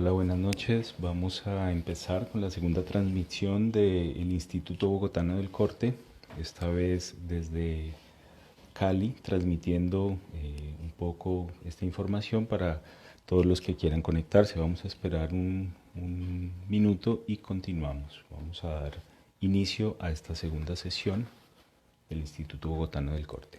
Hola, buenas noches. Vamos a empezar con la segunda transmisión del Instituto Bogotano del Corte, esta vez desde Cali, transmitiendo un poco esta información para todos los que quieran conectarse. Vamos a esperar un minuto y continuamos. Vamos a dar inicio a esta segunda sesión del Instituto Bogotano del Corte.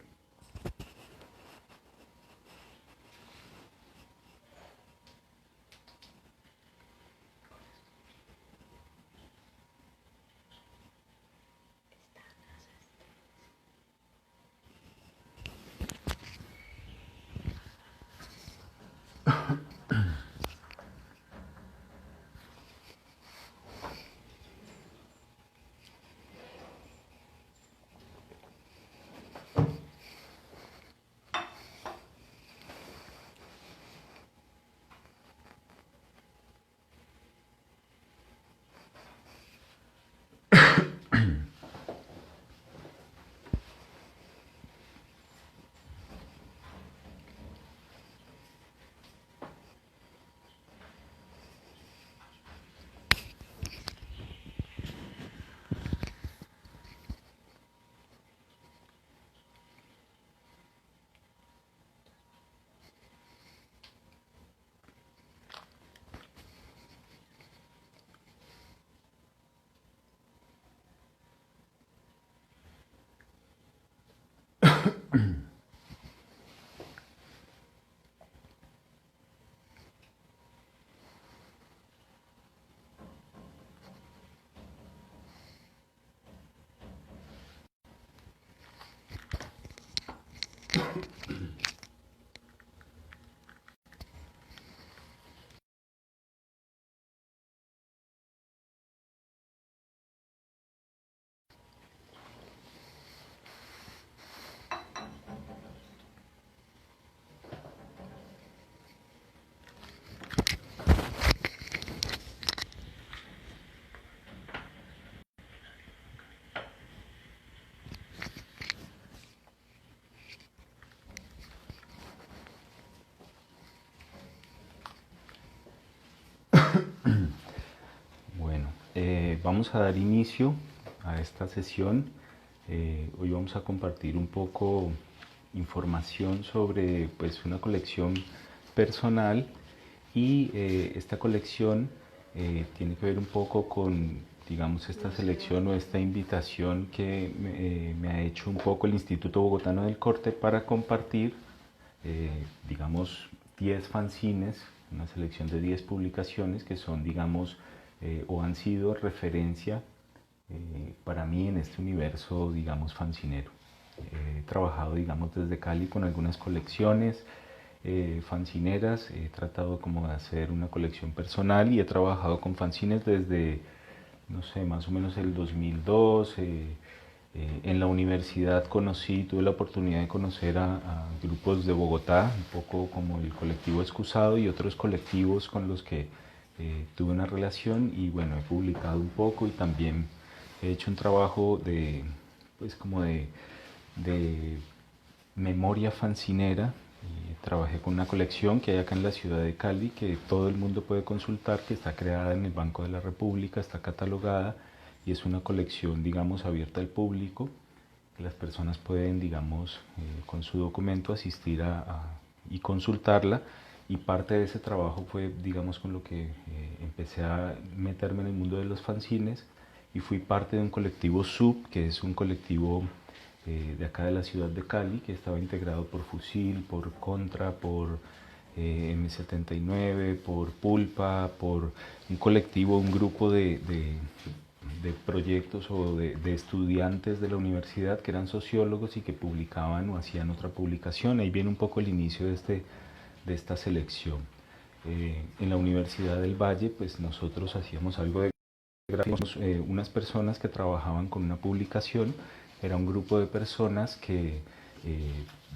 Bueno, vamos a dar inicio a esta sesión. Hoy vamos a compartir un poco información sobre pues, una colección personal y esta colección tiene que ver un poco con, digamos, esta selección o esta invitación que me ha hecho un poco el Instituto Bogotano del Corte para compartir, digamos, 10 fanzines, una selección de 10 publicaciones que son, digamos, o han sido referencia para mí en este universo, digamos, fancinero. He trabajado, digamos, desde Cali con algunas colecciones fanzineras, he tratado como de hacer una colección personal y he trabajado con fanzines desde, no sé, más o menos el 2002. En la universidad tuve la oportunidad de conocer a grupos de Bogotá, un poco como el colectivo Excusado y otros colectivos con los que tuve una relación y bueno, he publicado un poco y también he hecho un trabajo de, pues como de memoria fancinera. Y trabajé con una colección que hay acá en la ciudad de Cali que todo el mundo puede consultar, que está creada en el Banco de la República, está catalogada y es una colección, digamos, abierta al público, que las personas pueden, digamos, con su documento asistir y consultarla. Y parte de ese trabajo fue, digamos, con lo que empecé a meterme en el mundo de los fanzines y fui parte de un colectivo SUB, que es un colectivo de acá de la ciudad de Cali, que estaba integrado por Fusil, por Contra, por M79, por Pulpa, por un colectivo, un grupo de proyectos o de estudiantes de la universidad que eran sociólogos y que publicaban o hacían otra publicación. Ahí viene un poco el inicio de esta selección. En la Universidad del Valle, pues nosotros hacíamos algo de unas personas que trabajaban con una publicación, era un grupo de personas que,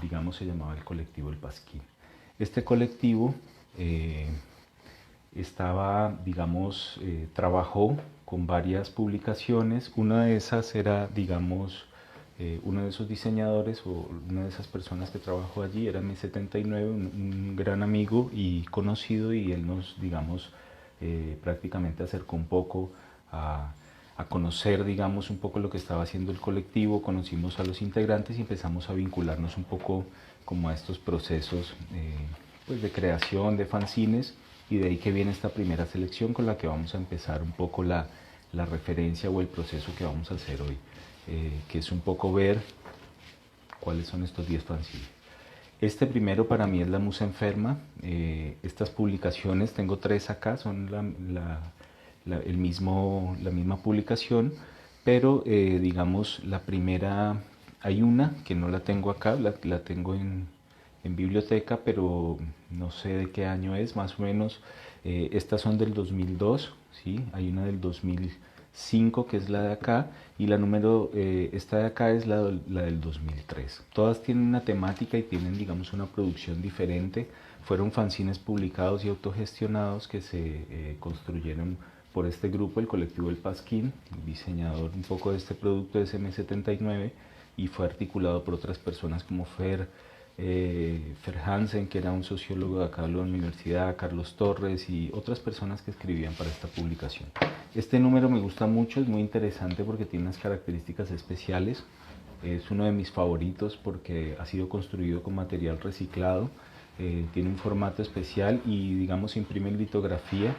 digamos, se llamaba el colectivo El Pasquín. Este colectivo digamos, trabajó con varias publicaciones. Una de esas era, digamos, uno de esos diseñadores o una de esas personas que trabajó allí era M79, un gran amigo y conocido, y él nos, digamos, prácticamente acercó un poco a conocer, digamos, un poco lo que estaba haciendo el colectivo, conocimos a los integrantes y empezamos a vincularnos un poco como a estos procesos pues de creación de fanzines, y de ahí que viene esta primera selección con la que vamos a empezar un poco la referencia o el proceso que vamos a hacer hoy, que es un poco ver cuáles son estos 10 fanzines. Este primero para mí es La Musa Enferma. Estas publicaciones, tengo 3 acá, son la misma publicación, pero digamos la primera, hay una que no la tengo acá, la tengo en biblioteca, pero no sé de qué año es, más o menos. Estas son del 2002, ¿sí? Hay una del 2005 que es la de acá, y esta de acá es la del 2003. Todas tienen una temática y tienen, digamos, una producción diferente. Fueron fanzines publicados y autogestionados que se construyeron por este grupo, el colectivo El Pasquín. El diseñador un poco de este producto es M79 y fue articulado por otras personas como Fer Hansen, que era un sociólogo de acá de la universidad, Carlos Torres y otras personas que escribían para esta publicación. Este número me gusta mucho, es muy interesante porque tiene unas características especiales. Es uno de mis favoritos porque ha sido construido con material reciclado, tiene un formato especial y, digamos, imprime en litografía.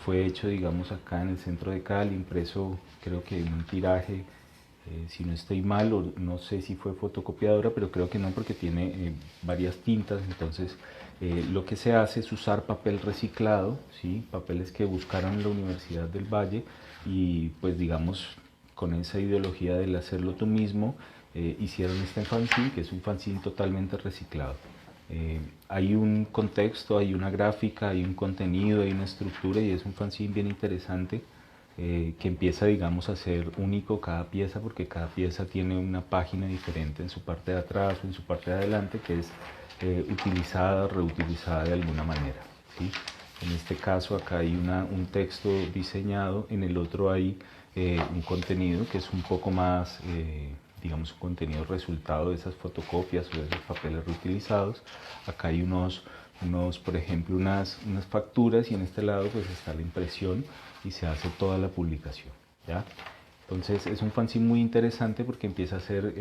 Fue hecho, digamos, acá en el centro de Cali, impreso creo que en un tiraje, si no estoy mal, o no sé si fue fotocopiadora, pero creo que no, porque tiene varias tintas. Entonces lo que se hace es usar papel reciclado, ¿sí? Papeles que buscaron la Universidad del Valle, y pues digamos con esa ideología del hacerlo tú mismo, hicieron este fanzine, que es un fanzine totalmente reciclado. Hay un contexto, hay una gráfica, hay un contenido, hay una estructura, y es un fanzine bien interesante, que empieza, digamos, a ser único cada pieza, porque cada pieza tiene una página diferente en su parte de atrás o en su parte de adelante, que es utilizada, reutilizada de alguna manera, ¿sí? En este caso acá hay un texto diseñado, en el otro hay un contenido que es un poco más, digamos, un contenido resultado de esas fotocopias o de esos papeles reutilizados. Acá hay por ejemplo, unas facturas, y en este lado pues está la impresión y se hace toda la publicación, ¿ya? Entonces es un fanzine muy interesante porque empieza a ser,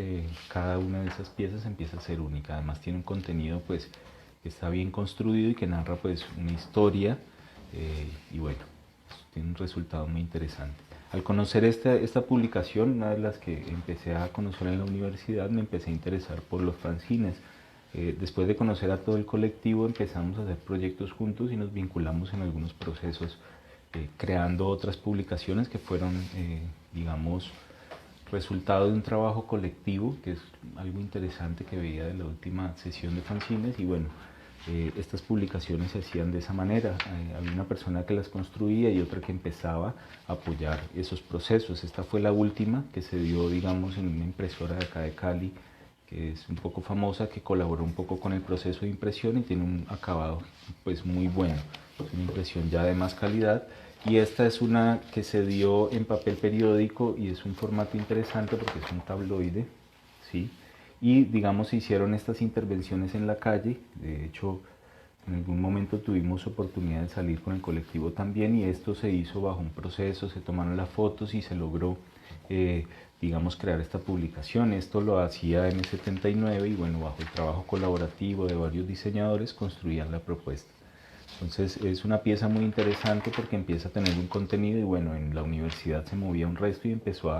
cada una de esas piezas empieza a ser única. Además tiene un contenido pues que está bien construido y que narra pues una historia, y bueno, tiene un resultado muy interesante. Al conocer esta publicación, una de las que empecé a conocer en la universidad, me empecé a interesar por los fanzines. Después de conocer a todo el colectivo, empezamos a hacer proyectos juntos y nos vinculamos en algunos procesos, creando otras publicaciones que fueron, digamos, resultado de un trabajo colectivo, que es algo interesante que veía de la última sesión de fanzines. Y bueno, estas publicaciones se hacían de esa manera. Había una persona que las construía y otra que empezaba a apoyar esos procesos. Esta fue la última que se dio, digamos, en una impresora de acá de Cali, que es un poco famosa, que colaboró un poco con el proceso de impresión y tiene un acabado pues muy bueno. Es una impresión ya de más calidad. Y esta es una que se dio en papel periódico y es un formato interesante porque es un tabloide, ¿sí? Y digamos se hicieron estas intervenciones en la calle. De hecho, en algún momento tuvimos oportunidad de salir con el colectivo también, y esto se hizo bajo un proceso, se tomaron las fotos y se logró, digamos, crear esta publicación. Esto lo hacía M79 y bueno, bajo el trabajo colaborativo de varios diseñadores construían la propuesta. Entonces es una pieza muy interesante porque empieza a tener un contenido, y bueno, en la universidad se movía un resto y empezó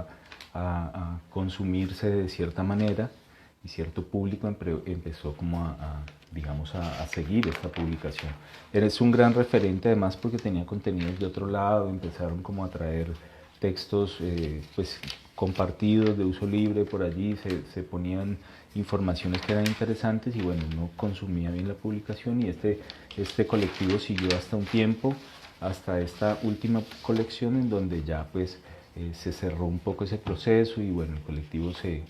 a consumirse de cierta manera, y cierto público empezó como digamos, a seguir esta publicación. Eres un gran referente además porque tenía contenidos de otro lado, empezaron como a traer textos pues compartidos de uso libre por allí, se ponían informaciones que eran interesantes, y bueno, uno consumía bien la publicación, y este colectivo siguió hasta un tiempo, hasta esta última colección en donde ya pues se cerró un poco ese proceso, y bueno, el colectivo se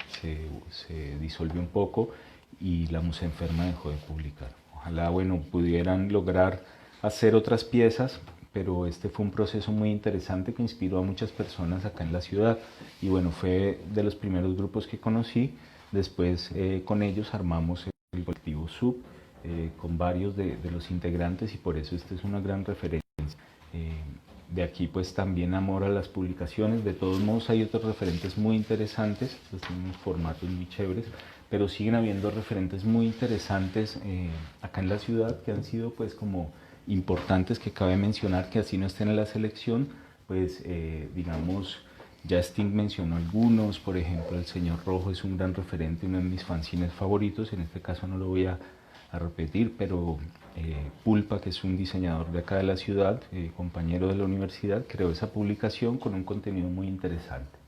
disolvió un poco y La Musa Enferma dejó de publicar. Ojalá, bueno, pudieran lograr hacer otras piezas, pero este fue un proceso muy interesante que inspiró a muchas personas acá en la ciudad, y bueno, fue de los primeros grupos que conocí. Después con ellos armamos el colectivo SUB, con varios de los integrantes, y por eso esta es una gran referencia. De aquí pues también amor a las publicaciones. De todos modos hay otros referentes muy interesantes, pues tienen unos formatos muy chéveres, pero siguen habiendo referentes muy interesantes acá en la ciudad que han sido pues como importantes, que cabe mencionar, que así no estén en la selección, pues digamos, ya Sting mencionó algunos. Por ejemplo, el Señor Rojo es un gran referente, uno de mis fanzines favoritos. En este caso no lo voy a repetir, pero Pulpa, que es un diseñador de acá de la ciudad, compañero de la universidad, creó esa publicación con un contenido muy interesante.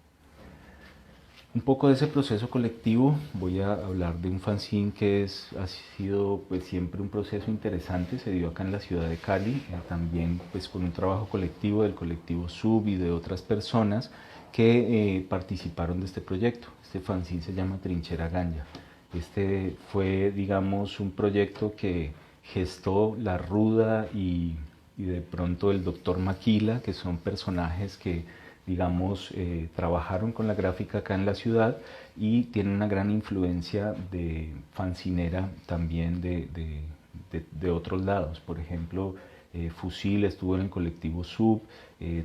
Un poco de ese proceso colectivo, voy a hablar de un fanzine que ha sido pues siempre un proceso interesante. Se dio acá en la ciudad de Cali, también pues con un trabajo colectivo del colectivo Sub y de otras personas que participaron de este proyecto. Este fanzine se llama Trinchera Ganja. Este fue, digamos, un proyecto que gestó La Ruda y de pronto el Doctor Maquila, que son personajes que, digamos, trabajaron con la gráfica acá en la ciudad y tienen una gran influencia de fancinera también de otros lados. Por ejemplo, Fusil estuvo en el colectivo Sub,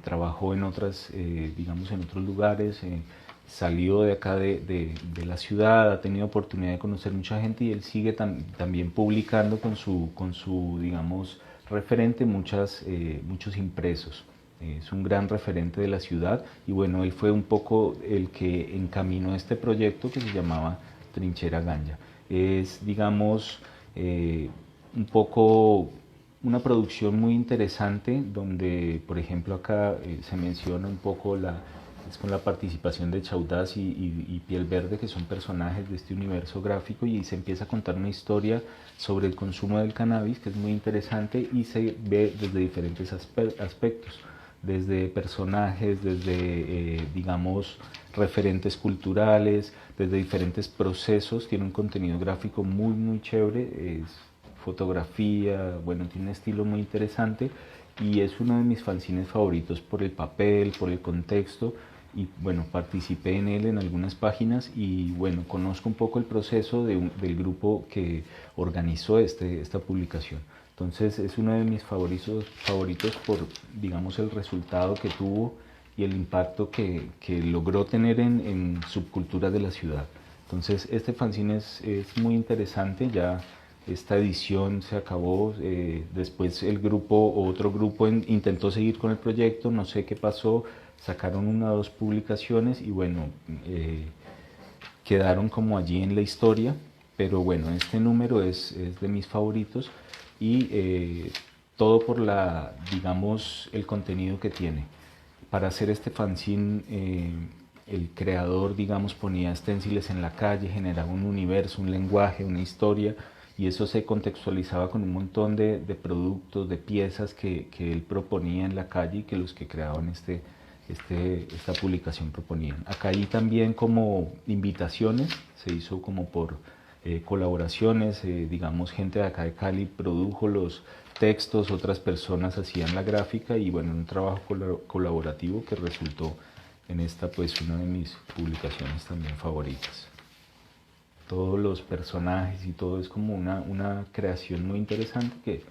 trabajó en otras, digamos, en otros lugares, salió de acá de la ciudad, ha tenido oportunidad de conocer mucha gente y él sigue también publicando con su, digamos, referente muchos impresos. Es un gran referente de la ciudad y bueno, él fue un poco el que encaminó este proyecto que se llamaba Trinchera Ganja. Es, digamos, un poco una producción muy interesante donde, por ejemplo, acá se menciona un poco es con la participación de Chaudaz y Piel Verde, que son personajes de este universo gráfico, y se empieza a contar una historia sobre el consumo del cannabis que es muy interesante y se ve desde diferentes aspectos, desde personajes, desde, digamos, referentes culturales, desde diferentes procesos. Tiene un contenido gráfico muy, muy chévere, es fotografía, bueno, tiene un estilo muy interesante y es uno de mis fanzines favoritos por el papel, por el contexto. Y bueno, participé en él en algunas páginas y bueno, conozco un poco el proceso del grupo que organizó esta publicación. Entonces es uno de mis favoritos por, digamos, el resultado que tuvo y el impacto que logró tener en subculturas de la ciudad. Entonces este fanzine es muy interesante. Ya esta edición se acabó, después otro grupo intentó seguir con el proyecto, no sé qué pasó, sacaron una o dos publicaciones y bueno, quedaron como allí en la historia, pero bueno, este número es de mis favoritos y todo por digamos, el contenido que tiene. Para hacer este fanzine, el creador, digamos, ponía esténciles en la calle, generaba un universo, un lenguaje, una historia, y eso se contextualizaba con un montón de productos, de piezas que él proponía en la calle y que los que creaban esta publicación proponían. Acá hay también como invitaciones, se hizo como por colaboraciones, digamos, gente de acá de Cali produjo los textos, otras personas hacían la gráfica y bueno, un trabajo colaborativo que resultó en esta, pues, una de mis publicaciones también favoritas. Todos los personajes y todo es como una creación muy interesante que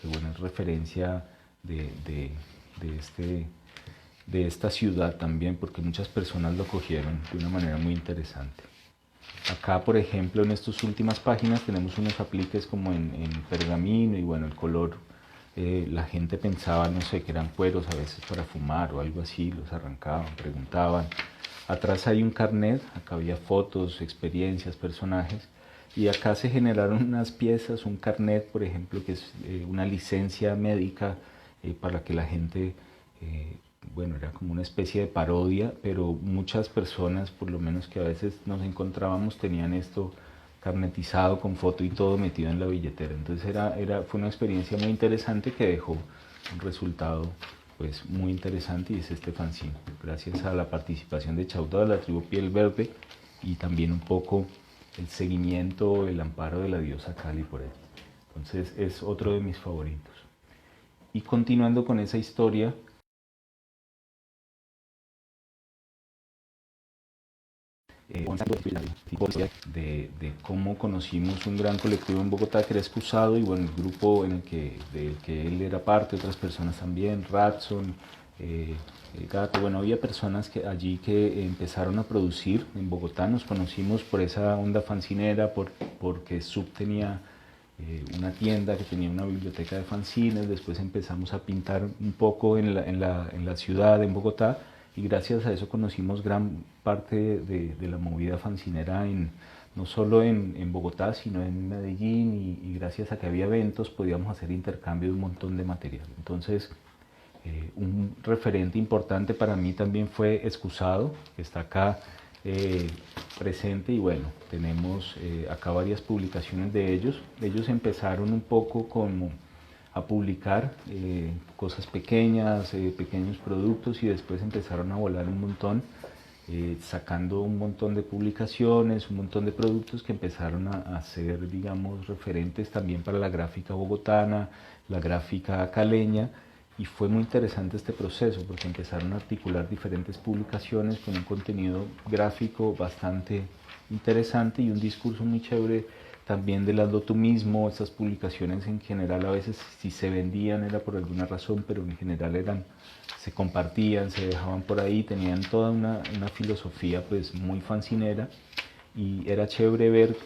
bueno, es referencia de esta ciudad también, porque muchas personas lo cogieron de una manera muy interesante. Acá, por ejemplo, en estas últimas páginas tenemos unos apliques como en pergamino y bueno, el color, la gente pensaba, no sé, que eran cueros a veces para fumar o algo así, los arrancaban, preguntaban. Atrás hay un carnet, acá había fotos, experiencias, personajes, y acá se generaron unas piezas, un carnet, por ejemplo, que es una licencia médica para que la gente, bueno, era como una especie de parodia, pero muchas personas, por lo menos que a veces nos encontrábamos, tenían esto carnetizado con foto y todo metido en la billetera. Entonces fue una experiencia muy interesante que dejó un resultado pues muy interesante y es este fanzine. Gracias a la participación de Chauda de la tribu Piel Verde y también un poco el seguimiento, el amparo de la diosa Kali por él. Entonces es otro de mis favoritos. Y continuando con esa historia, de cómo conocimos un gran colectivo en Bogotá que era Excusado, y bueno, el grupo del que él era parte, otras personas también, Ratson, el Gato, bueno, había personas allí que empezaron a producir en Bogotá. Nos conocimos por esa onda fancinera, porque Sub tenía una tienda que tenía una biblioteca de fanzines. Después empezamos a pintar un poco en la ciudad, en Bogotá, y gracias a eso conocimos gran parte de la movida fancinera no solo en Bogotá, sino en Medellín, y gracias a que había eventos podíamos hacer intercambio de un montón de material. Entonces, un referente importante para mí también fue Excusado, que está acá presente, y bueno, tenemos acá varias publicaciones de ellos. Ellos empezaron un poco a publicar cosas pequeñas, pequeños productos, y después empezaron a volar un montón, sacando un montón de publicaciones, un montón de productos que empezaron a ser, digamos, referentes también para la gráfica bogotana, la gráfica caleña. Y fue muy interesante este proceso porque empezaron a articular diferentes publicaciones con un contenido gráfico bastante interesante y un discurso muy chévere también del hazlo tú mismo. Estas publicaciones en general, a veces si se vendían era por alguna razón, pero en general se compartían, se dejaban por ahí, tenían toda una filosofía pues muy fancinera, y era chévere ver.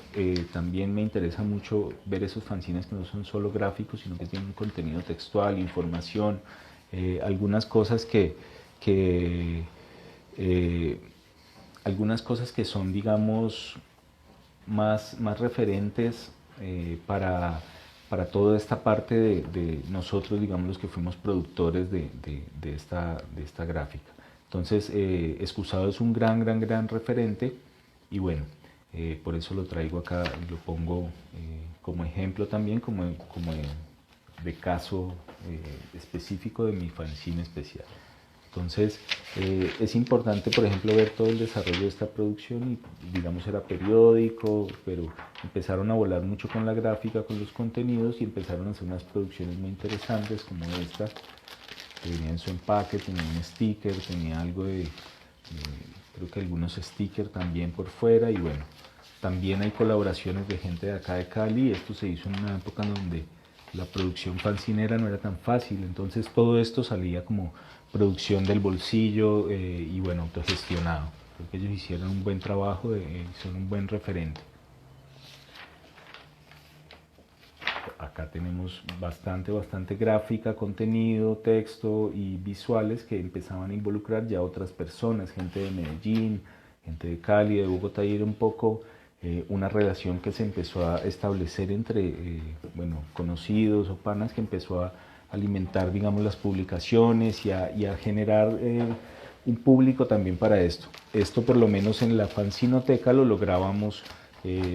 También me interesa mucho ver esos fanzines que no son solo gráficos, sino que tienen un contenido textual, información, algunas cosas que eh, algunas cosas que son, digamos, más referentes para toda esta parte de nosotros, digamos, los que fuimos productores de esta gráfica. Entonces, Excusado es un gran referente, y bueno, por eso lo traigo acá y lo pongo como ejemplo también, como de caso específico de mi fanzine especial. Entonces, es importante, por ejemplo, ver todo el desarrollo de esta producción, y digamos era periódico, pero empezaron a volar mucho con la gráfica, con los contenidos, y empezaron a hacer unas producciones muy interesantes como esta, que venía en su empaque, tenía un sticker, tenía algo creo que algunos stickers también por fuera, y bueno, también hay colaboraciones de gente de acá de Cali. Esto se hizo en una época en donde la producción fancinera no era tan fácil, entonces todo esto salía como producción del bolsillo, y bueno, autogestionado. Creo que ellos hicieron un buen trabajo, son un buen referente. Acá tenemos bastante gráfica, contenido, texto y visuales que empezaban a involucrar ya otras personas, gente de Medellín, gente de Cali, de Bogotá, y era un poco una relación que se empezó a establecer entre bueno, conocidos o panas, que empezó a alimentar, digamos, las publicaciones, y a generar un público también para esto. Esto, por lo menos en la fanzinoteca, lo lográbamos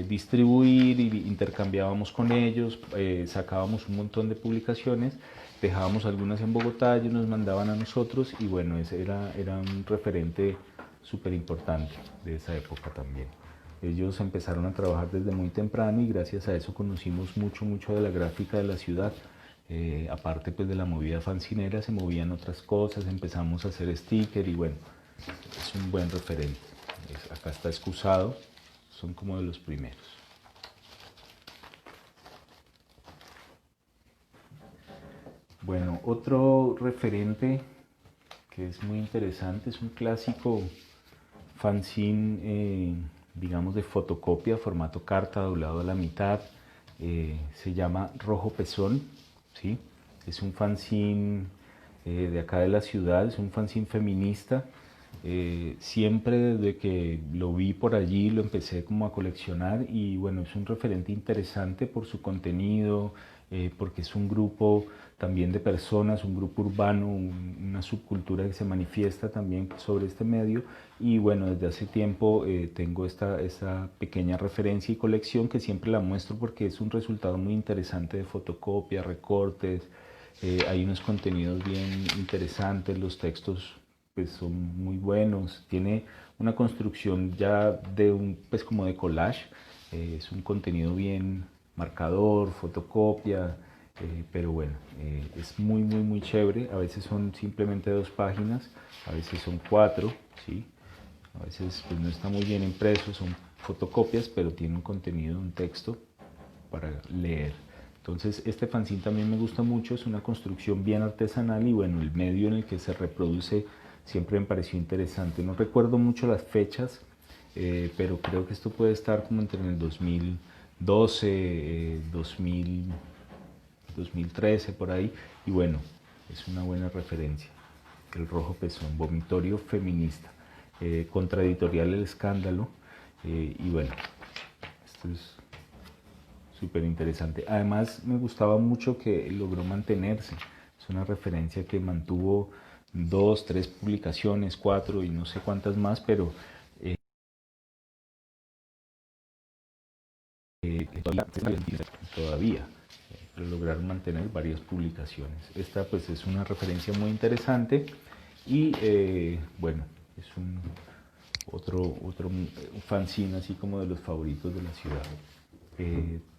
distribuir, y intercambiábamos con ellos, sacábamos un montón de publicaciones, dejábamos algunas en Bogotá, ellos nos mandaban a nosotros, y bueno, ese era un referente súper importante de esa época también. Ellos empezaron a trabajar desde muy temprano, y gracias a eso conocimos mucho de la gráfica de la ciudad. Aparte pues de la movida fancinera, se movían otras cosas, empezamos a hacer sticker, y bueno, es un buen referente. Acá está Excusado, son como de los primeros. Bueno, otro referente que es muy interesante, es un clásico fanzine, digamos, de fotocopia, formato carta, doblado a la mitad. Se llama Rojo Pezón, ¿sí? Es un fanzine de acá de la ciudad, es un fanzine feminista. Siempre desde que lo vi por allí lo empecé como a coleccionar, y bueno, es un referente interesante por su contenido, porque es un grupo también de personas, un grupo urbano, una subcultura que se manifiesta también sobre este medio. Y bueno, desde hace tiempo tengo esta pequeña referencia y colección, que siempre la muestro porque es un resultado muy interesante de fotocopia, recortes. Hay unos contenidos bien interesantes, los textos pues son muy buenos, tiene una construcción ya pues como de collage. Es un contenido bien marcador, fotocopia, pero bueno, es muy chévere. A veces son simplemente 2 páginas, a veces son 4, ¿sí? A veces pues, no está muy bien impreso, son fotocopias, pero tiene un contenido, un texto para leer. Entonces este fanzine también me gusta mucho, es una construcción bien artesanal y bueno, el medio en el que se reproduce siempre me pareció interesante. No recuerdo mucho las fechas, pero creo que esto puede estar como entre el 2012, 2013 por ahí, y bueno, es una buena referencia. El Rojo Pezón, vomitorio feminista, contra Editorial El Escándalo, y bueno, esto es súper interesante. Además me gustaba mucho que logró mantenerse, es una referencia que mantuvo 2, 3 publicaciones, 4 y no sé cuántas más, pero todavía lograr mantener varias publicaciones. Esta pues es una referencia muy interesante y bueno, es otro fanzine así como de los favoritos de la ciudad.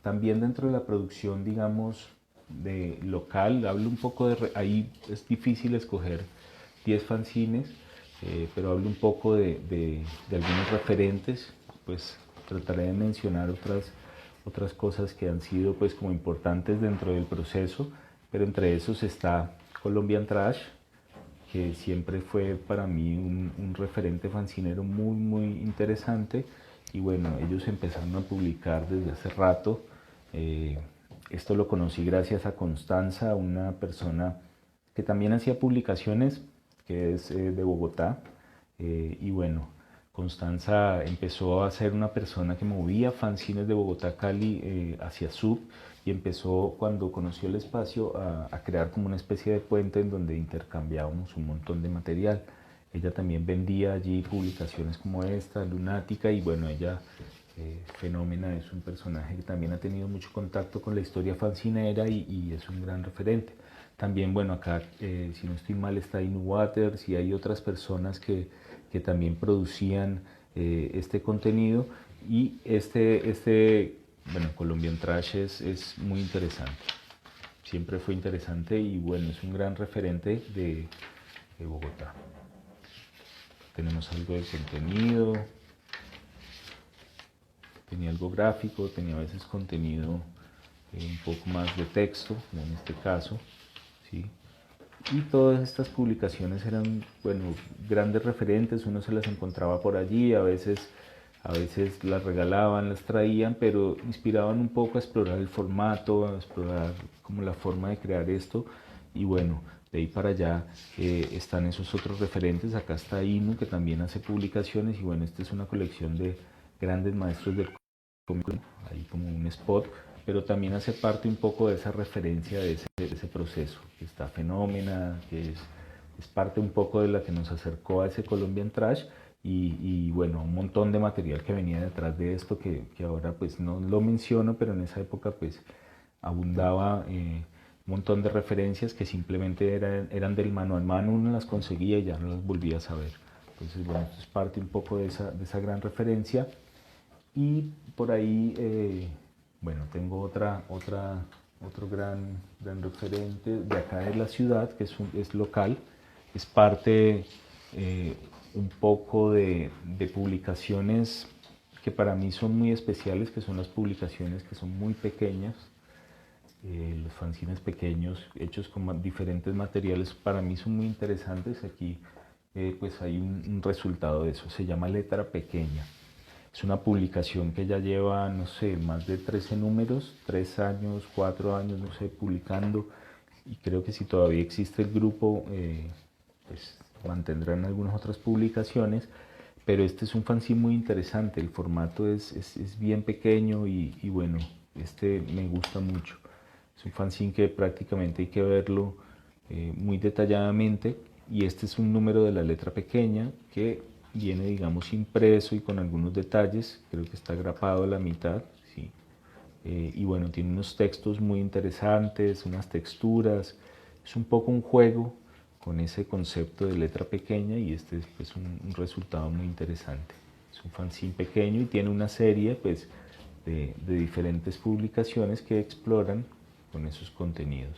También dentro de la producción, digamos, de local, hablo un poco de, ahí es difícil escoger 10 fanzines, pero hablo un poco de algunos referentes, pues trataré de mencionar otras cosas que han sido pues como importantes dentro del proceso, pero entre esos está Colombian Trash, que siempre fue para mí un referente fancinero muy interesante y bueno, ellos empezaron a publicar desde hace rato. Eh, Esto lo conocí gracias a Constanza, una persona que también hacía publicaciones, que es de Bogotá, y bueno, Constanza empezó a ser una persona que movía fanzines de Bogotá a Cali hacia Sub y empezó cuando conoció el espacio a crear como una especie de puente en donde intercambiábamos un montón de material. Ella también vendía allí publicaciones como esta, Lunática, y bueno, ella, Fenómena, es un personaje que también ha tenido mucho contacto con la historia fancinera y es un gran referente. También, bueno, acá, si no estoy mal, está Inu Waters y hay otras personas que también producían este contenido y bueno, Colombian Trash es muy interesante. Siempre fue interesante y bueno, es un gran referente de Bogotá. Tenemos algo de contenido, tenía algo gráfico, tenía a veces contenido un poco más de texto, como en este caso, ¿sí? Y todas estas publicaciones eran, bueno, grandes referentes, uno se las encontraba por allí, a veces las regalaban, las traían, pero inspiraban un poco a explorar el formato, a explorar como la forma de crear esto, y bueno, de ahí para allá están esos otros referentes. Acá está Inu, que también hace publicaciones, y bueno, esta es una colección de grandes maestros del cómic, ahí como un spot, pero también hace parte un poco de esa referencia de ese proceso. Está Fenómena, que es parte un poco de la que nos acercó a ese Colombian Trash, y bueno, un montón de material que venía detrás de esto que ahora pues no lo menciono, pero en esa época pues abundaba un montón de referencias que simplemente eran del mano a mano, uno las conseguía y ya no las volvía a saber. Entonces bueno, esto es parte un poco de esa gran referencia. Y por ahí, bueno, tengo otro gran referente de acá de la ciudad, que es local, es parte un poco de publicaciones que para mí son muy especiales, que son las publicaciones que son muy pequeñas, los fanzines pequeños hechos con diferentes materiales para mí son muy interesantes. Aquí pues hay un resultado de eso, se llama Letra Pequeña. Es una publicación que ya lleva, no sé, más de 13 números, 3 años, 4 años, no sé, publicando. Y creo que si todavía existe el grupo, pues mantendrán algunas otras publicaciones. Pero este es un fanzine muy interesante, el formato es bien pequeño y bueno, este me gusta mucho. Es un fanzine que prácticamente hay que verlo muy detalladamente y este es un número de la letra pequeña que viene, digamos, impreso y con algunos detalles, creo que está grapado a la mitad, ¿sí? Y bueno, tiene unos textos muy interesantes, unas texturas, es un poco un juego con ese concepto de letra pequeña y este es pues, un resultado muy interesante. Es un fanzine pequeño y tiene una serie pues, de diferentes publicaciones que exploran con esos contenidos.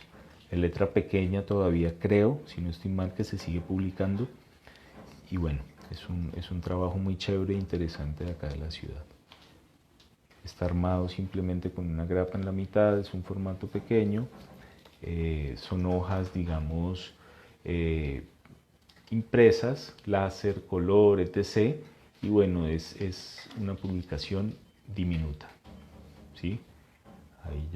En letra pequeña todavía creo, si no estoy mal, que se sigue publicando. Y bueno, Es un trabajo muy chévere e interesante de acá de la ciudad. Está armado simplemente con una grapa en la mitad, es un formato pequeño, son hojas, digamos, impresas, láser, color, etc. Y bueno, es una publicación diminuta, ¿sí? Ahí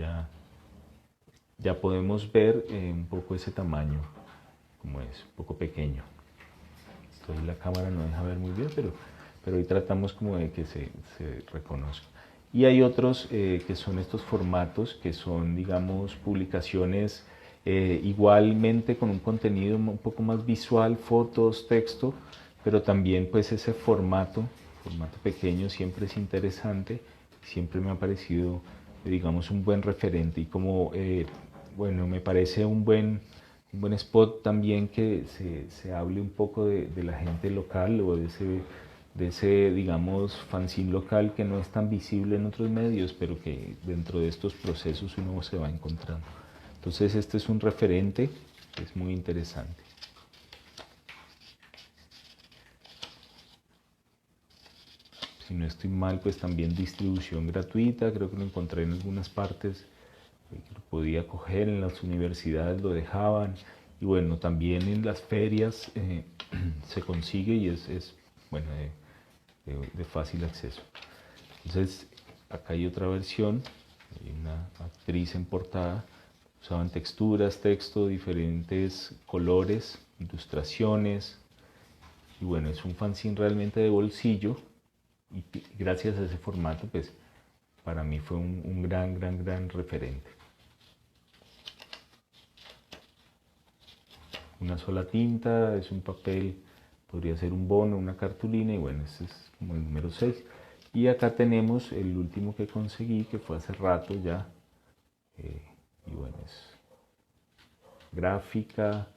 ya podemos ver un poco ese tamaño, como es, un poco pequeño. Entonces la cámara no deja ver muy bien, pero ahí tratamos como de que se reconozca. Y hay otros que son estos formatos, que son, digamos, publicaciones igualmente con un contenido un poco más visual, fotos, texto, pero también pues ese formato pequeño siempre es interesante, siempre me ha parecido, digamos, un buen referente y como, bueno, me parece un buen spot también que se hable un poco de la gente local o de ese, digamos, fanzine local que no es tan visible en otros medios, pero que dentro de estos procesos uno se va encontrando. Entonces este es un referente, es muy interesante. Si no estoy mal, pues también distribución gratuita, creo que lo encontré en algunas partes, que lo podía coger en las universidades, lo dejaban, y bueno, también en las ferias se consigue y es bueno, de fácil acceso. Entonces, acá hay otra versión, hay una actriz en portada, usaban texturas, texto, diferentes colores, ilustraciones, y bueno, es un fanzine realmente de bolsillo, y gracias a ese formato, pues para mí fue un gran referente. Una sola tinta, es un papel, podría ser un bono, una cartulina, y bueno, este es como el número 6. Y acá tenemos el último que conseguí, que fue hace rato ya, y bueno, es gráfica,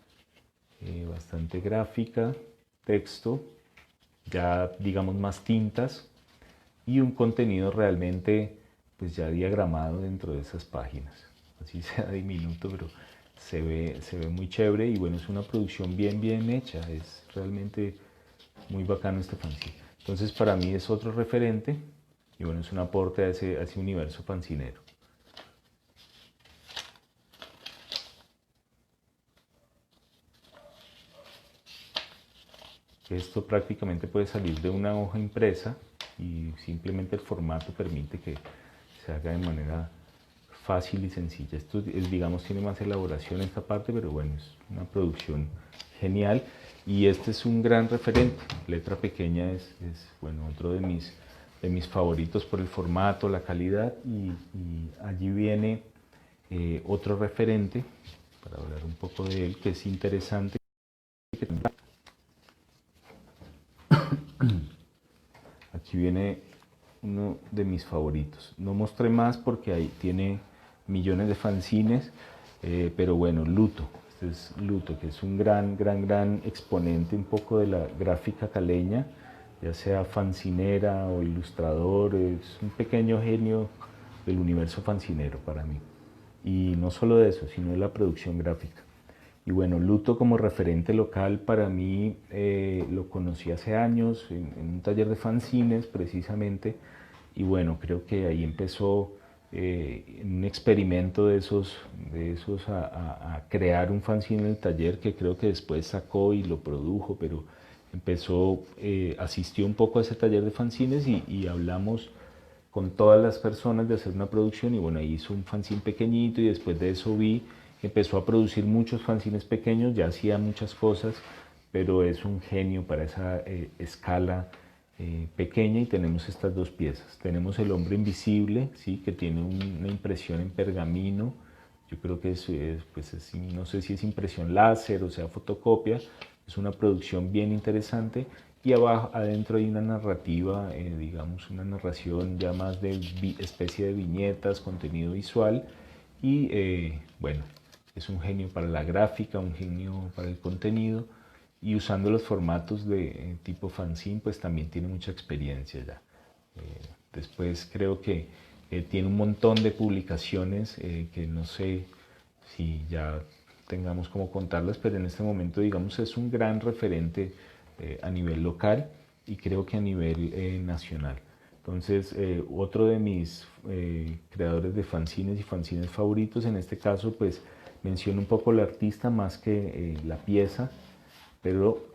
bastante gráfica, texto, ya digamos más tintas, y un contenido realmente pues ya diagramado dentro de esas páginas, así sea diminuto, pero se ve muy chévere y bueno, es una producción bien hecha, es realmente muy bacano este fanzine. Entonces para mí es otro referente y bueno, es un aporte a ese universo fanzinero. Esto prácticamente puede salir de una hoja impresa y simplemente el formato permite que se haga de manera fácil y sencilla. Esto es, digamos, tiene más elaboración esta parte, pero bueno, es una producción genial y este es un gran referente. Letra pequeña es bueno, otro de mis favoritos por el formato, la calidad y allí viene otro referente para hablar un poco de él que es interesante. Aquí viene uno de mis favoritos. No mostré más porque ahí tiene millones de fanzines, pero bueno, Luto. Este es Luto, que es un gran exponente un poco de la gráfica caleña, ya sea fancinera o ilustrador, es un pequeño genio del universo fancinero para mí. Y no solo de eso, sino de la producción gráfica. Y bueno, Luto como referente local para mí lo conocí hace años en un taller de fanzines precisamente y bueno, creo que ahí empezó un experimento de esos a crear un fanzine en el taller que creo que después sacó y lo produjo, pero empezó, asistió un poco a ese taller de fanzines y hablamos con todas las personas de hacer una producción y bueno, ahí hizo un fanzine pequeñito y después de eso vi que empezó a producir muchos fanzines pequeños, ya hacía muchas cosas, pero es un genio para esa escala pequeña y tenemos estas dos piezas. Tenemos El hombre invisible, ¿sí? Que tiene una impresión en pergamino, yo creo que pues no sé si es impresión láser o sea fotocopia, es una producción bien interesante y abajo, adentro hay una narrativa, digamos una narración ya más de especie de viñetas, contenido visual y bueno, es un genio para la gráfica, un genio para el contenido y usando los formatos de tipo fanzine pues también tiene mucha experiencia ya. Después creo que tiene un montón de publicaciones que no sé si ya tengamos como contarlas, pero en este momento digamos es un gran referente a nivel local y creo que a nivel nacional. Entonces, otro de mis creadores de fanzines y fanzines favoritos, en este caso, pues menciono un poco al artista más que la pieza, pero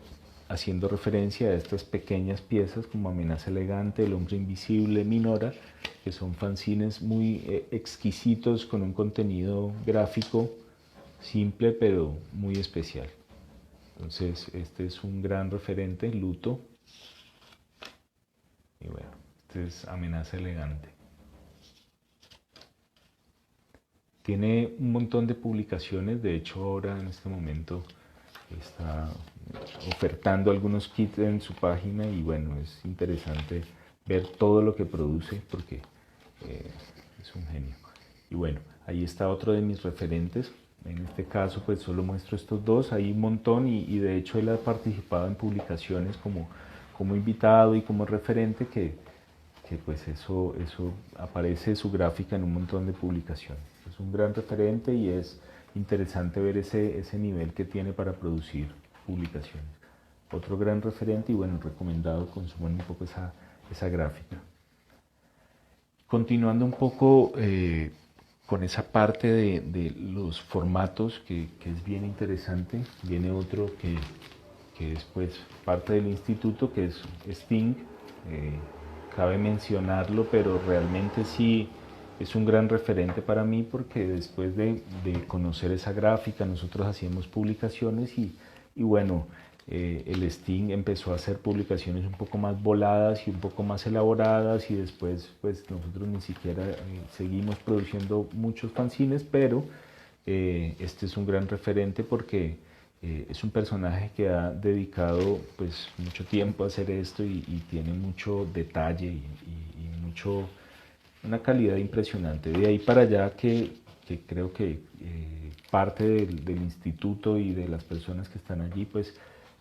haciendo referencia a estas pequeñas piezas como Amenaza Elegante, El Hombre Invisible, Minora, que son fanzines muy exquisitos con un contenido gráfico simple pero muy especial. Entonces, este es un gran referente, Luto. Y bueno, este es Amenaza Elegante. Tiene un montón de publicaciones, de hecho ahora en este momento está ofertando algunos kits en su página y bueno, es interesante ver todo lo que produce porque es un genio. Y bueno, ahí está otro de mis referentes. En este caso pues solo muestro estos dos, hay un montón y de hecho él ha participado en publicaciones como invitado y como referente que pues eso aparece su gráfica en un montón de publicaciones. Es un gran referente y es interesante ver ese nivel que tiene para producir publicaciones. Otro gran referente y bueno, recomendado consuman un poco esa gráfica. Continuando un poco con esa parte de los formatos que es bien interesante, viene otro que es pues parte del instituto, que es Sting. Cabe mencionarlo, pero realmente sí es un gran referente para mí porque después de conocer esa gráfica nosotros hacíamos publicaciones y bueno, el Sting empezó a hacer publicaciones un poco más voladas y un poco más elaboradas y después pues nosotros ni siquiera seguimos produciendo muchos fanzines, pero este es un gran referente porque es un personaje que ha dedicado pues mucho tiempo a hacer esto y tiene mucho detalle y mucho, una calidad impresionante. De ahí para allá que creo que parte del instituto y de las personas que están allí pues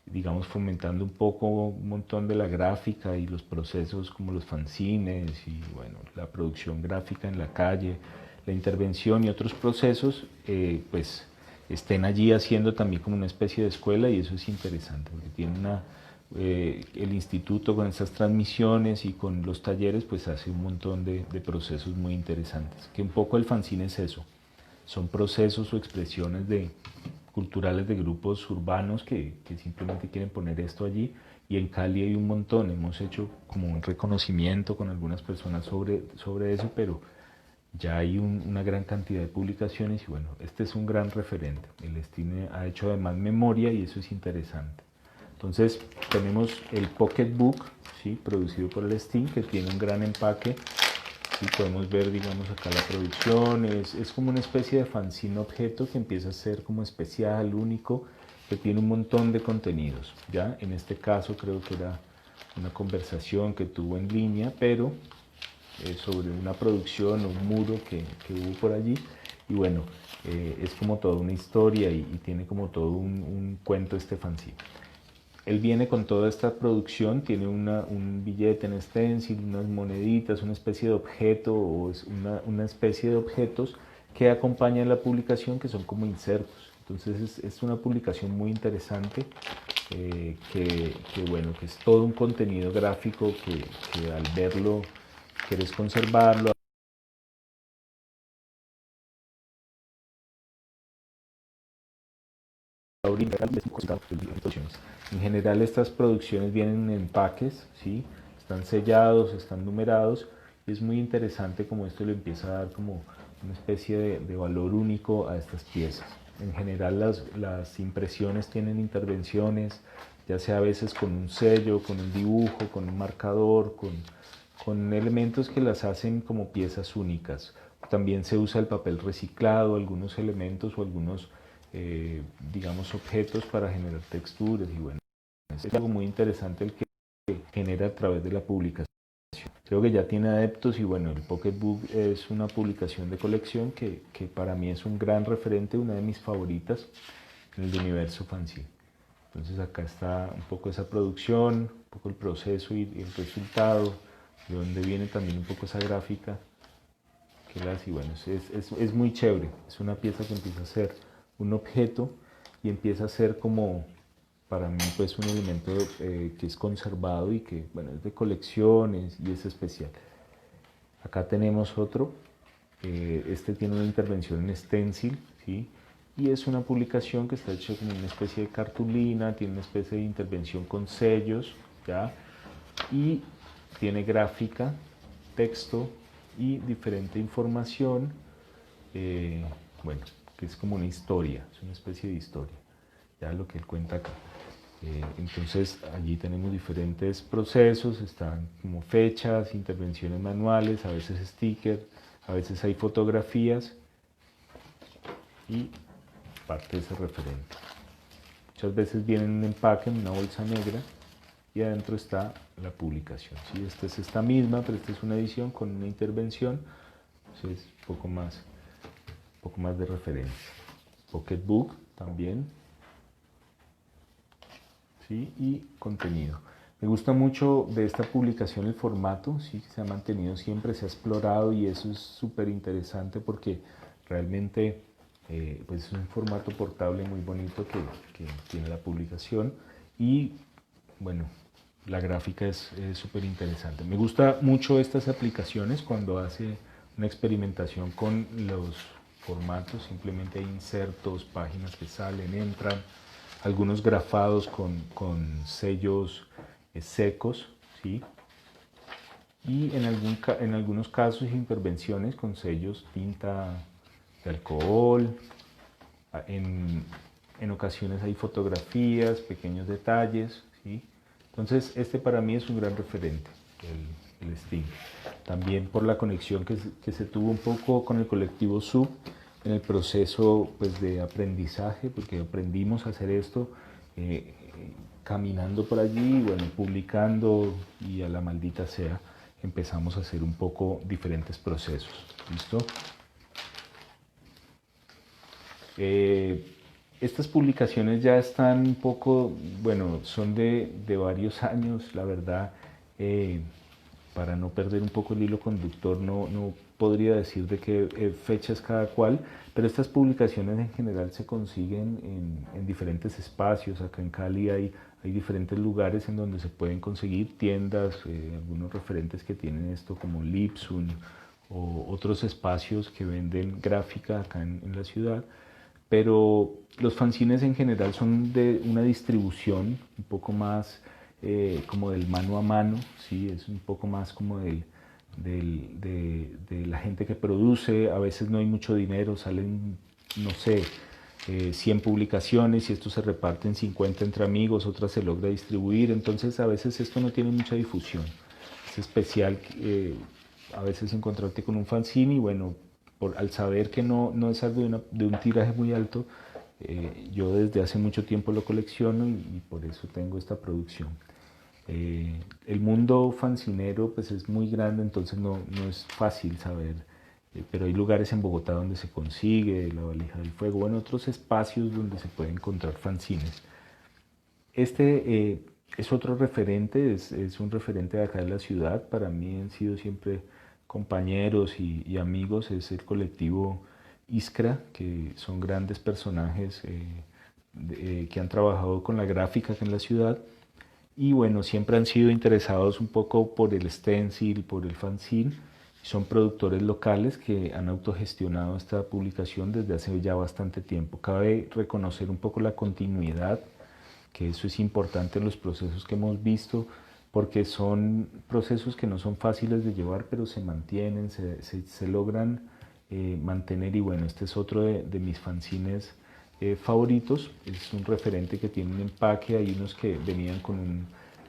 digamos fomentando un poco un montón de la gráfica y los procesos como los fanzines y bueno, la producción gráfica en la calle, la intervención y otros procesos, pues estén allí haciendo también como una especie de escuela y eso es interesante porque tiene el instituto con estas transmisiones y con los talleres pues hace un montón de procesos muy interesantes, que un poco el fanzine es eso, son procesos o expresiones culturales de grupos urbanos que simplemente quieren poner esto allí y en Cali hay un montón, hemos hecho como un reconocimiento con algunas personas sobre eso, pero ya hay una gran cantidad de publicaciones y bueno, este es un gran referente. El Stine ha hecho además memoria y eso es interesante. Entonces tenemos el Pocketbook, ¿sí? Producido por el Steam, que tiene un gran empaque. ¿Sí? Podemos ver, digamos, acá la producción. Es como una especie de fanzine objeto que empieza a ser como especial, único, que tiene un montón de contenidos. ¿Ya? En este caso creo que era una conversación que tuvo en línea, pero sobre una producción o un muro que hubo por allí y bueno, es como toda una historia y tiene como todo un cuento este fanzine. Él viene con toda esta producción, tiene un billete en stencil, unas moneditas, una especie de objeto o es una especie de objetos que acompañan la publicación que son como insertos. Entonces es una publicación muy interesante bueno, que es todo un contenido gráfico que al verlo quieres conservarlo. En general estas producciones vienen en empaques, ¿sí? Están sellados, están numerados y es muy interesante como esto le empieza a dar como una especie de valor único a estas piezas. En general las impresiones tienen intervenciones, ya sea a veces con un sello, con un dibujo, con un marcador, con elementos que las hacen como piezas únicas. También se usa el papel reciclado, algunos elementos o algunos, digamos, objetos para generar texturas y bueno, es algo muy interesante el que genera a través de la publicación. Creo que ya tiene adeptos y bueno, el Pocketbook es una publicación de colección que para mí es un gran referente, una de mis favoritas en el universo fanzine. Entonces acá está un poco esa producción, un poco el proceso y el resultado, de donde viene también un poco esa gráfica que la hace. Y bueno, es muy chévere, es una pieza que empieza a ser un objeto y empieza a ser como para mí pues un elemento que es conservado y que bueno, es de colecciones y es especial. Acá tenemos otro, este tiene una intervención en stencil, ¿sí? Y es una publicación que está hecha como una especie de cartulina, tiene una especie de intervención con sellos, ¿ya? Y tiene gráfica, texto y diferente información, bueno, que es como una historia, es una especie de historia, ya lo que él cuenta acá. Entonces allí tenemos diferentes procesos, están como fechas, intervenciones manuales, a veces stickers, a veces hay fotografías y parte de ese referente. Muchas veces viene en un empaque, en una bolsa negra, y adentro está la publicación. ¿Sí? Esta es esta misma, pero esta es una edición con una intervención, entonces un poco más de referencia. Pocketbook también, ¿sí? Y contenido. Me gusta mucho de esta publicación el formato, ¿sí? Se ha mantenido siempre, se ha explorado y eso es súper interesante porque realmente pues es un formato portable muy bonito que tiene la publicación y bueno, la gráfica es súper interesante. Me gusta mucho estas aplicaciones cuando hace una experimentación con los formatos, simplemente hay insertos, páginas que salen, entran, algunos grafados con sellos secos, ¿sí? Y en algunos casos intervenciones con sellos tinta de alcohol, en ocasiones hay fotografías, pequeños detalles, ¿sí? Entonces este para mí es un gran referente, el Steam. También por la conexión que se tuvo un poco con el colectivo SUB en el proceso pues, de aprendizaje, porque aprendimos a hacer esto caminando por allí, bueno, publicando y a la maldita sea empezamos a hacer un poco diferentes procesos. ¿Listo? Estas publicaciones ya están un poco, bueno, son de varios años, la verdad, para no perder un poco el hilo conductor, no podría decir de qué fecha es cada cual, pero estas publicaciones en general se consiguen en diferentes espacios. Acá en Cali hay diferentes lugares en donde se pueden conseguir tiendas, algunos referentes que tienen esto como Lipsun o otros espacios que venden gráfica acá en la ciudad. Pero los fanzines en general son de una distribución un poco más como del mano a mano, ¿sí? Es un poco más como de la gente que produce. A veces no hay mucho dinero, salen, no sé, 100 publicaciones y esto se reparte en 50 entre amigos, otras se logra distribuir, entonces a veces esto no tiene mucha difusión. Es especial a veces encontrarte con un fanzine y bueno, al saber que no es algo de un tiraje muy alto, yo desde hace mucho tiempo lo colecciono y por eso tengo esta producción. El mundo fancinero pues es muy grande, entonces no es fácil saber, pero hay lugares en Bogotá donde se consigue, La Valija del Fuego, bueno, otros espacios donde se pueden encontrar fanzines. Este es otro referente, es un referente de acá de la ciudad, para mí han sido siempre compañeros y amigos, es el colectivo Iskra, que son grandes personajes que han trabajado con la gráfica acá en la ciudad y bueno, siempre han sido interesados un poco por el stencil, por el fanzine. Son productores locales que han autogestionado esta publicación desde hace ya bastante tiempo. Cabe reconocer un poco la continuidad, que eso es importante en los procesos que hemos visto, porque son procesos que no son fáciles de llevar, pero se mantienen, se logran mantener. Y bueno, este es otro de mis fanzines favoritos. Es un referente que tiene un empaque, hay unos que venían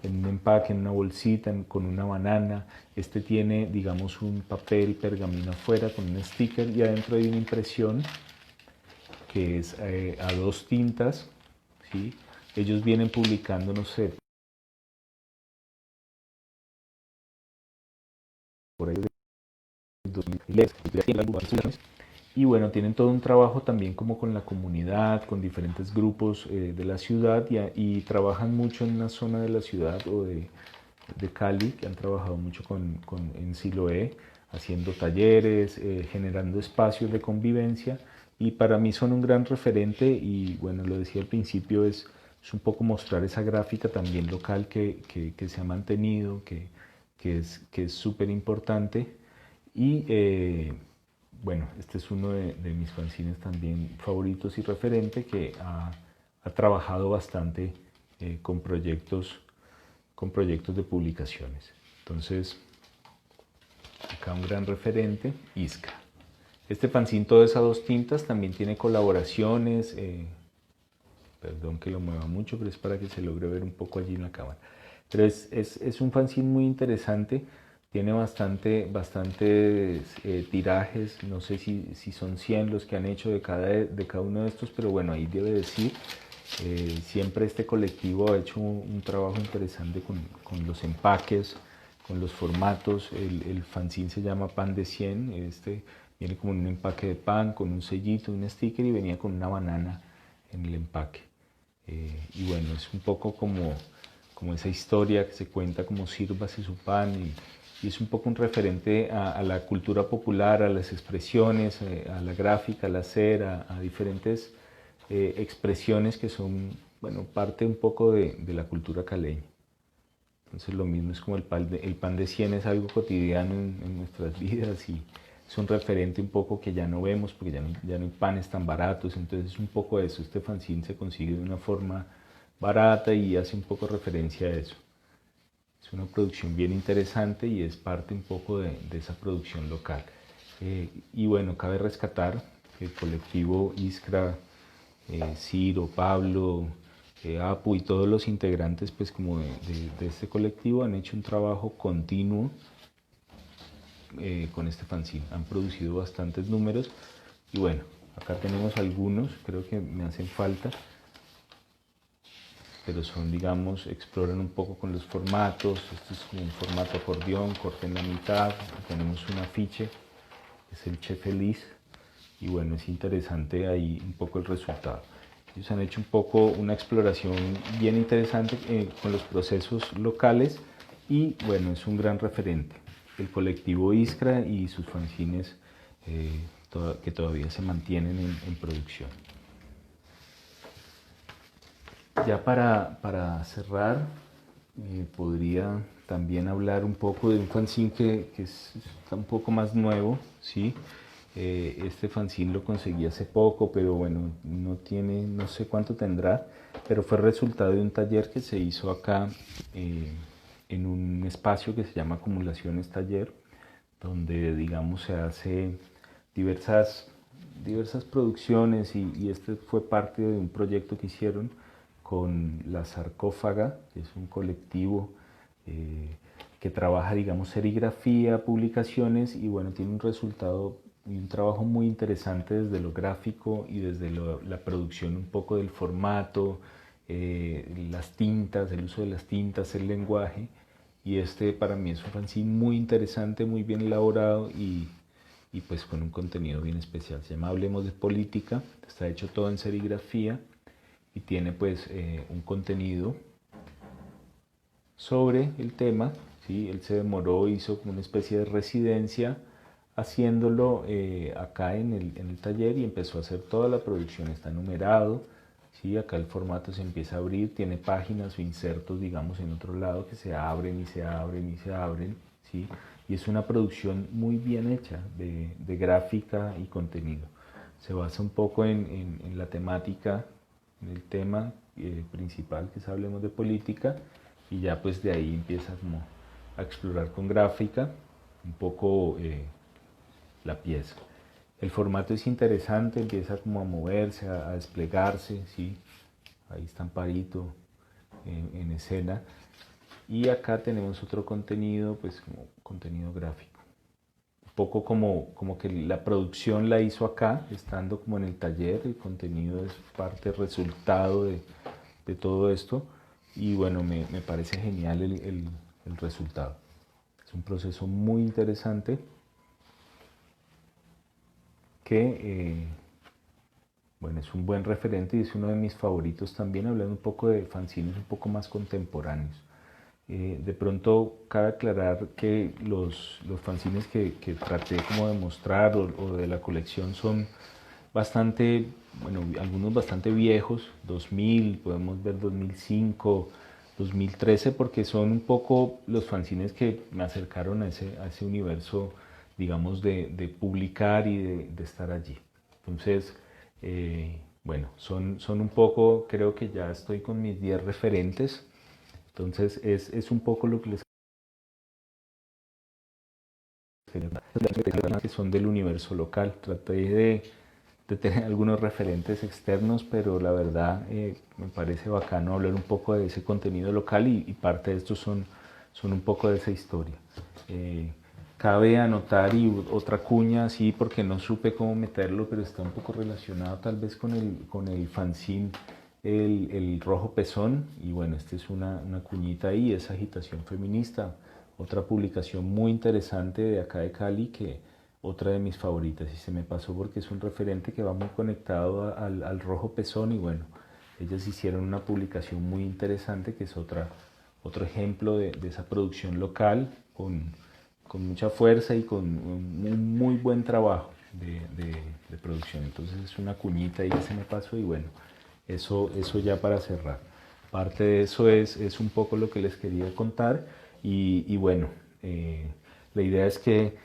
en un empaque, en una bolsita, con una banana. Este tiene, digamos, un papel pergamino afuera con un sticker y adentro hay una impresión que es a dos tintas, ¿sí? Ellos vienen publicando, no sé, por ahí de 2010, y bueno, tienen todo un trabajo también como con la comunidad, con diferentes grupos de la ciudad y trabajan mucho en una zona de la ciudad o de Cali, que han trabajado mucho en Siloé, haciendo talleres, generando espacios de convivencia y para mí son un gran referente y bueno, lo decía al principio, es es un poco mostrar esa gráfica también local que se ha mantenido, que es súper importante. Y bueno, este es uno de mis fanzines también favoritos y referente, que ha trabajado bastante con proyectos de publicaciones. Entonces, acá un gran referente, Iskra. Este fanzine todo es a dos tintas, también tiene colaboraciones, perdón que lo mueva mucho, pero es para que se logre ver un poco allí en la cámara. Pero es un fanzine muy interesante, tiene bastantes tirajes, no sé si son 100 los que han hecho de cada uno de estos, pero bueno, ahí debe decir. Siempre este colectivo ha hecho un trabajo interesante con los empaques, con los formatos. El fanzine se llama Pan de 100, viene como un empaque de pan, con un sellito, un sticker, y venía con una banana en el empaque. Y bueno, es un poco como esa historia que se cuenta, como sírvase su pan, y es un poco un referente a la cultura popular, a las expresiones, a la gráfica, al hacer, a diferentes expresiones que son, bueno, parte un poco de la cultura caleña. Entonces lo mismo es como el pan de 100 es algo cotidiano en nuestras vidas, y es un referente un poco que ya no vemos porque ya no hay panes tan baratos. Entonces es un poco eso, este fanzine se consigue de una forma barata y hace un poco referencia a eso. Es una producción bien interesante y es parte un poco de esa producción local. Y bueno, cabe rescatar que el colectivo Iskra, Ciro, Pablo, Apu y todos los integrantes pues como de este colectivo han hecho un trabajo continuo con este fanzine. Han producido bastantes números y bueno, acá tenemos algunos, creo que me hacen falta, pero son, digamos, exploran un poco con los formatos. Este es como un formato acordeón, corta en la mitad. Tenemos un afiche, es el Che Feliz, y bueno, es interesante ahí un poco el resultado. Ellos han hecho un poco una exploración bien interesante con los procesos locales, y bueno, es un gran referente. El colectivo Iskra y sus fanzines que todavía se mantienen en producción. Ya para cerrar, podría también hablar un poco de un fanzine que está un poco más nuevo, ¿sí? Este fanzine lo conseguí hace poco, pero bueno, no sé cuánto tendrá, pero fue resultado de un taller que se hizo acá en un espacio que se llama Acumulaciones Taller, donde, digamos, se hace diversas producciones, y este fue parte de un proyecto que hicieron con La Sarcófaga, que es un colectivo que trabaja, digamos, serigrafía, publicaciones, y bueno, tiene un resultado y un trabajo muy interesante desde lo gráfico y desde la producción un poco del formato, las tintas, el uso de las tintas, el lenguaje. Y este para mí es un fanzine muy interesante, muy bien elaborado, y pues con un contenido bien especial. Se llama Hablemos de Política, está hecho todo en serigrafía y tiene pues un contenido sobre el tema, ¿sí? Él se demoró, hizo como una especie de residencia haciéndolo acá en el taller, y empezó a hacer toda la producción. Está numerado, ¿sí? Acá el formato se empieza a abrir, tiene páginas o insertos, digamos, en otro lado que se abren y se abren y se abren, ¿sí? Y es una producción muy bien hecha de gráfica y contenido. Se basa un poco en la temática, en el tema principal, que es Hablemos de Política, y ya pues de ahí empieza como a explorar con gráfica un poco la pieza. El formato es interesante, empieza como a moverse, a desplegarse, ¿sí? Ahí está Amparito en escena. Y acá tenemos otro contenido, pues como contenido gráfico. Un poco como que la producción la hizo acá, estando como en el taller. El contenido es parte, resultado de todo esto. Y bueno, me parece genial el resultado. Es un proceso muy interesante que, bueno, es un buen referente y es uno de mis favoritos también, hablando un poco de fanzines un poco más contemporáneos. De pronto cabe aclarar que los fanzines que traté como de mostrar o de la colección son bastante, bueno, algunos bastante viejos, 2000, podemos ver 2005, 2013, porque son un poco los fanzines que me acercaron a ese universo, digamos, de publicar y de estar allí. Entonces, bueno, son un poco, creo que ya estoy con mis 10 referentes, entonces es un poco lo que les que son del universo local. Traté de tener algunos referentes externos, pero la verdad me parece bacano hablar un poco de ese contenido local y parte de estos son un poco de esa historia. Cabe anotar y otra cuña, sí, porque no supe cómo meterlo, pero está un poco relacionado tal vez con el fanzine, el Rojo Pezón, y bueno, esta es una cuñita ahí, es Agitación Feminista, otra publicación muy interesante de acá de Cali, que otra de mis favoritas, y se me pasó porque es un referente que va muy conectado al Rojo Pezón, y bueno, ellas hicieron una publicación muy interesante que es otro ejemplo de esa producción local con mucha fuerza y con un muy buen trabajo de producción. Entonces es una cuñita y ya se me pasó y bueno, eso ya para cerrar. Parte de eso es un poco lo que les quería contar y bueno, la idea es que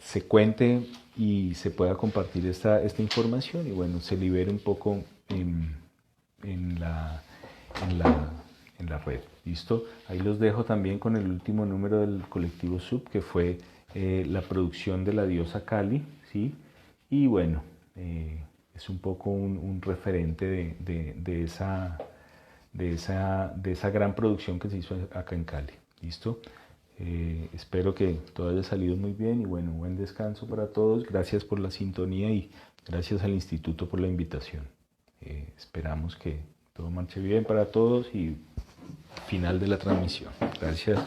se cuente y se pueda compartir esta información y bueno, se libere un poco en la, en la, en la red. ¿Listo? Ahí los dejo también con el último número del colectivo Sub, que fue la producción de la diosa Kali, ¿sí? Y bueno, es un poco un referente de esa gran producción que se hizo acá en Cali. ¿Listo? Espero que todo haya salido muy bien y bueno, buen descanso para todos. Gracias por la sintonía y gracias al instituto por la invitación. Esperamos que todo marche bien para todos y final de la transmisión. Gracias.